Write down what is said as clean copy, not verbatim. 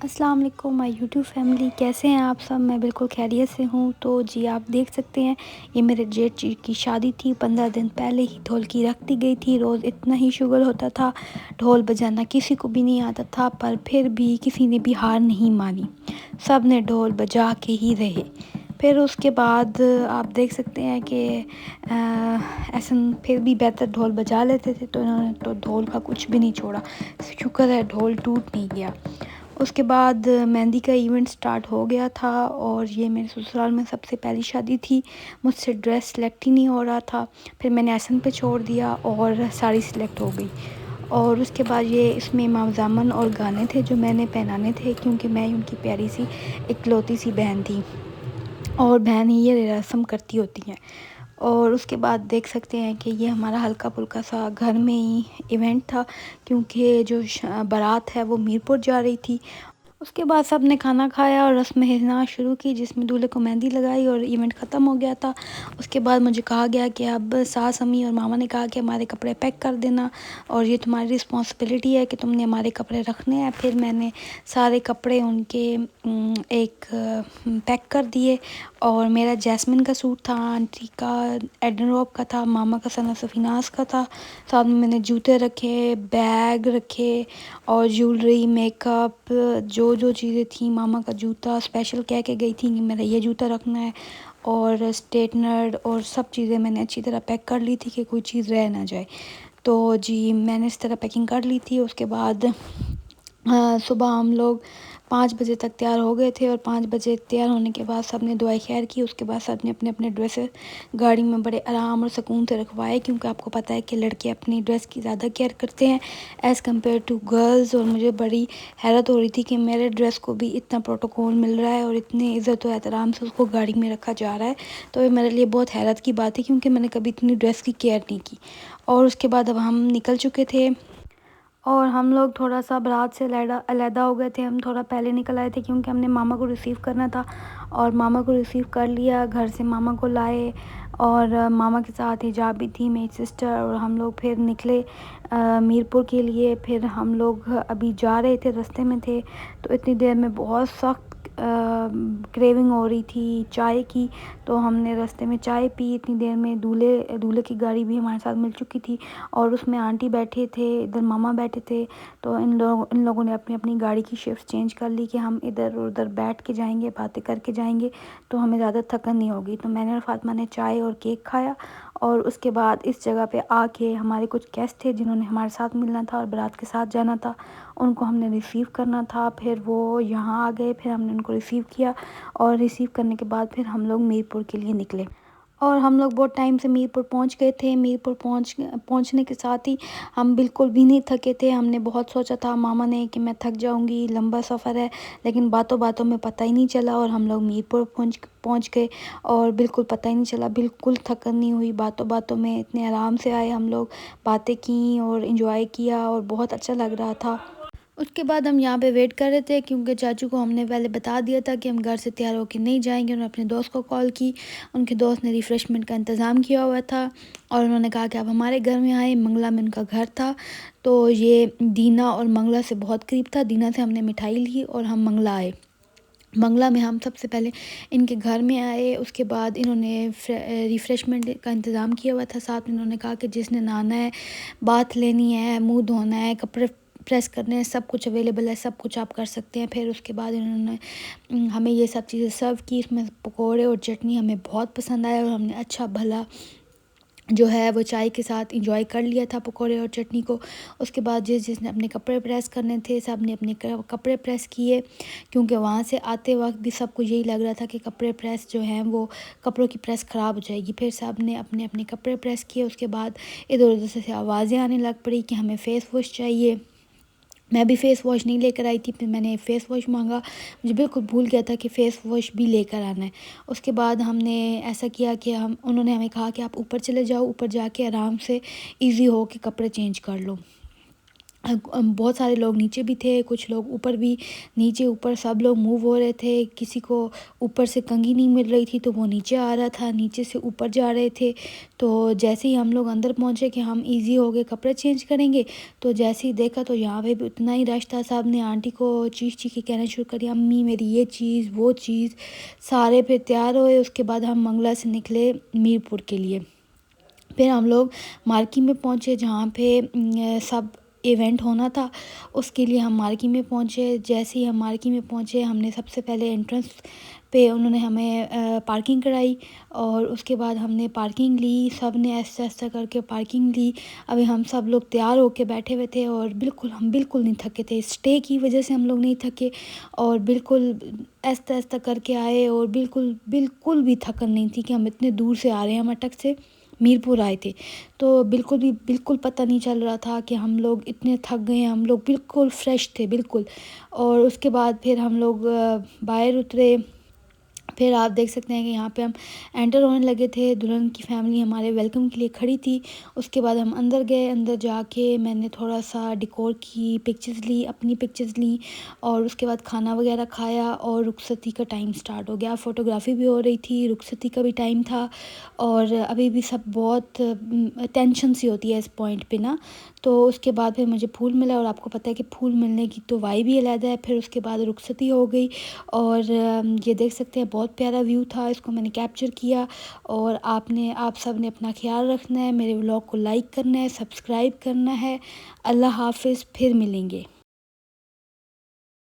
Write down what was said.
अस्सलाम वालेकुम my YouTube family, कैसे हैं आप सब। मैं बिल्कुल खैरियत से हूँ। तो जी आप देख सकते हैं, ये मेरे जेठ जी की शादी थी। 15 दिन पहले ही ढोलकी रख दी गई थी। रोज़ इतना ही शुगर होता था, ढोल बजाना किसी को भी नहीं आता था, पर फिर भी किसी ने भी हार नहीं मानी। सब ने ढोल बजा के ही रहे। फिर उसके बाद आप देख सकते हैं कि ऐसा फिर भी बेहतर ढोल बजा लेते थे, तो इन्होंने तो ढोल का कुछ भी नहीं छोड़ा। शुक्र है ढोल टूट नहीं गया। उसके बाद मेहंदी का इवेंट स्टार्ट हो गया था, और ये मेरे ससुराल में सबसे पहली शादी थी। मुझसे ड्रेस सेलेक्ट ही नहीं हो रहा था। फिर मैंने एहसन पे छोड़ दिया और साड़ी सिलेक्ट हो गई। और उसके बाद ये इसमें इमाम ज़ामन और गाने थे जो मैंने पहनाने थे, क्योंकि मैं ही उनकी प्यारी सी इकलौती सी बहन थी, और बहन ही ये रस्म करती होती हैं। और उसके बाद देख सकते हैं कि ये हमारा हल्का फुल्का सा घर में ही इवेंट था, क्योंकि जो बारात है वो मीरपुर जा रही थी। उसके बाद सब ने खाना खाया और रस्म हिना शुरू की, जिसमें दूल्हे को मेहंदी लगाई और इवेंट ख़त्म हो गया था। उसके बाद मुझे कहा गया कि अब सास अम्मी और मामा ने कहा कि हमारे कपड़े पैक कर देना, और ये तुम्हारी रिस्पॉन्सिबिलिटी है कि तुमने हमारे कपड़े रखने हैं। फिर मैंने सारे कपड़े उनके एक पैक कर दिए। और मेरा जैस्मिन का सूट था, आंटी का एडन रॉब का था, मामा का सना सफीनास का था। साथ में मैंने जूते रखे, बैग रखे, और ज्वेलरी, मेकअप, जो जो चीज़ें थी। मामा का जूता स्पेशल कह के गई थी कि मेरा ये जूता रखना है, और स्ट्रेटनर और सब चीज़ें मैंने अच्छी तरह पैक कर ली थी कि कोई चीज़ रह ना जाए। तो जी मैंने इस तरह पैकिंग कर ली थी। उसके बाद सुबह हम लोग 5 बजे तक तैयार हो गए थे, और 5 बजे तैयार होने के बाद सब ने दुआए खैर की। उसके बाद सब ने अपने अपने ड्रेसेस गाड़ी में बड़े आराम और सुकून से रखवाए, क्योंकि आपको पता है कि लड़के अपनी ड्रेस की ज़्यादा केयर करते हैं एज़ कम्पेयर टू गर्ल्स। और मुझे बड़ी हैरत हो रही थी कि मेरे ड्रेस को भी इतना प्रोटोकॉल मिल रहा है और इतनी इज़्ज़त और एहतराम से उसको गाड़ी में रखा जा रहा है। तो ये मेरे लिए बहुत हैरत की बात है, क्योंकि मैंने कभी इतनी ड्रेस की केयर नहीं की। और उसके बाद अब हम निकल चुके थे, और हम लोग थोड़ा सा बारात से अलहदा हो गए थे। हम थोड़ा पहले निकल आए थे, क्योंकि हमने मामा को रिसीव करना था, और मामा को रिसीव कर लिया। घर से मामा को लाए, और मामा के साथ हिजाब भी थी, मेरी सिस्टर, और हम लोग फिर निकले मीरपुर के लिए। फिर हम लोग अभी जा रहे थे, रास्ते में थे, तो इतनी देर में बहुत सख्त क्रेविंग हो रही थी चाय की। तो हमने रास्ते में चाय पी। इतनी देर में दूल्हे दूल्हे की गाड़ी भी हमारे साथ मिल चुकी थी, और उसमें आंटी बैठे थे, इधर मामा बैठे थे। तो इन लोगों ने अपनी अपनी गाड़ी की शिफ्ट चेंज कर ली कि हम इधर उधर बैठ के जाएंगे, बातें करके जाएंगे, तो हमें ज़्यादा थकन नहीं होगी। तो मैंने और फातिमा ने चाय और केक खाया। और उसके बाद इस जगह पे आके हमारे कुछ गेस्ट थे जिन्होंने हमारे साथ मिलना था और बारात के साथ जाना था, उनको हमने रिसीव करना था। फिर वो यहाँ आ गए, फिर हमने उनको रिसीव किया, और रिसीव करने के बाद फिर हम लोग मीरपुर के लिए निकले। और हम लोग बहुत टाइम से मीरपुर पहुंच गए थे। मीरपुर पहुंचने के साथ ही हम बिल्कुल भी नहीं थके थे। हमने बहुत सोचा था, मामा ने, कि मैं थक जाऊंगी, लंबा सफ़र है, लेकिन बातों बातों में पता ही नहीं चला, और हम लोग मीरपुर पहुंच गए, और बिल्कुल पता ही नहीं चला, बिल्कुल थकन नहीं हुई। बातों बातों में इतने आराम से आए हम लोग, बातें की और इन्जॉय किया, और बहुत अच्छा लग रहा था। उसके बाद हम यहाँ पे वेट कर रहे थे, क्योंकि चाचू को हमने पहले बता दिया था कि हम घर से तैयार होकर नहीं जाएंगे। उन्होंने अपने दोस्त को कॉल की, उनके दोस्त ने रिफ़्रेशमेंट का इंतज़ाम किया हुआ था, और उन्होंने कहा कि आप हमारे घर में आए। मंगला में उनका घर था, तो ये दीना और मंगला से बहुत करीब था। दीना से हमने मिठाई ली और हम मंगला आए। मंगला में हम सबसे पहले इनके घर में आए। उसके बाद इन्होंने रिफ़्रेशमेंट का इंतज़ाम किया हुआ था। साथ में इन्होंने कहा कि जिसने नहाना है, बाथ लेनी है, मुंह धोना है, कपड़े प्रेस करने हैं, सब कुछ अवेलेबल है, सब कुछ आप कर सकते हैं। फिर उसके बाद इन्होंने हमें ये सब चीज़ें सर्व की। इसमें पकोड़े और चटनी हमें बहुत पसंद आया, और हमने अच्छा भला जो है वो चाय के साथ एंजॉय कर लिया था पकोड़े और चटनी को। उसके बाद जिसने अपने कपड़े प्रेस करने थे, सब ने अपने कपड़े प्रेस किए, क्योंकि वहाँ से आते वक्त भी सबको यही लग रहा था कि कपड़े प्रेस जो हैं वो कपड़ों की प्रेस ख़राब हो जाएगी। फिर सब ने अपने अपने कपड़े प्रेस किए। उसके बाद इधर उधर से आवाज़ें आने लग पड़ी कि हमें फ़ेस वॉश चाहिए। मैं भी फ़ेस वॉश नहीं लेकर आई थी, फिर मैंने फ़ेस वॉश मांगा। मुझे बिल्कुल भूल गया था कि फ़ेस वॉश भी लेकर आना है। उसके बाद हमने ऐसा किया कि उन्होंने हमें कहा कि आप ऊपर चले जाओ, ऊपर जाके आराम से इजी हो के कपड़े चेंज कर लो। बहुत सारे लोग नीचे भी थे, कुछ लोग ऊपर भी, नीचे ऊपर सब लोग मूव हो रहे थे। किसी को ऊपर से कंघी नहीं मिल रही थी तो वो नीचे आ रहा था, नीचे से ऊपर जा रहे थे। तो जैसे ही हम लोग अंदर पहुँचे कि हम ईज़ी हो गए कपड़े चेंज करेंगे, तो जैसे ही देखा तो यहाँ पे भी उतना ही रश था। साहब ने आंटी को चीख के कहना शुरू कर दिया, अम्मी मेरी ये चीज़ वो चीज़। सारे फिर तैयार हुए, उसके बाद हम मंगला से निकले मीरपुर के लिए। फिर हम लोग मार्की में पहुँचे जहाँ पे सब इवेंट होना था, उसके लिए हम मार्की में पहुँचे। जैसे ही हम मार्की में पहुँचे, हमने सबसे पहले एंट्रेंस पे उन्होंने हमें पार्किंग कराई और उसके बाद हमने पार्किंग ली। सब ने ऐसा ऐसा करके पार्किंग ली। अभी हम सब लोग तैयार होके बैठे हुए थे और हम बिल्कुल नहीं थके थे। स्टे की वजह से हम लोग नहीं थके और बिल्कुल ऐसा ऐसा करके आए और बिल्कुल बिल्कुल भी थकन नहीं थी कि हम इतने दूर से आ रहे हैं, हम अटक से मीरपुर आए थे। तो बिल्कुल पता नहीं चल रहा था कि हम लोग इतने थक गए हैं, हम लोग बिल्कुल फ्रेश थे बिल्कुल। और उसके बाद फिर हम लोग बाहर उतरे। फिर आप देख सकते हैं कि यहाँ पे हम एंटर होने लगे थे, दुल्हन की फैमिली हमारे वेलकम के लिए खड़ी थी। उसके बाद हम अंदर गए, अंदर जाके मैंने थोड़ा सा डेकोर की पिक्चर्स ली, अपनी पिक्चर्स ली और उसके बाद खाना वगैरह खाया और रुखसती का टाइम स्टार्ट हो गया। फ़ोटोग्राफ़ी भी हो रही थी, रुखसती का भी टाइम था और अभी भी सब बहुत टेंशन सी होती है इस पॉइंट पे ना। तो उसके बाद फिर मुझे फूल मिला और आपको पता है कि फूल मिलने की तो वाइब ही अलग है। फिर उसके बाद रुखसती हो गई और ये देख सकते हैं बहुत प्यारा व्यू था, इसको मैंने कैप्चर किया। और आप सब ने अपना ख्याल रखना है, मेरे व्लॉग को लाइक करना है, सब्सक्राइब करना है। अल्लाह हाफ़िज़, फिर मिलेंगे।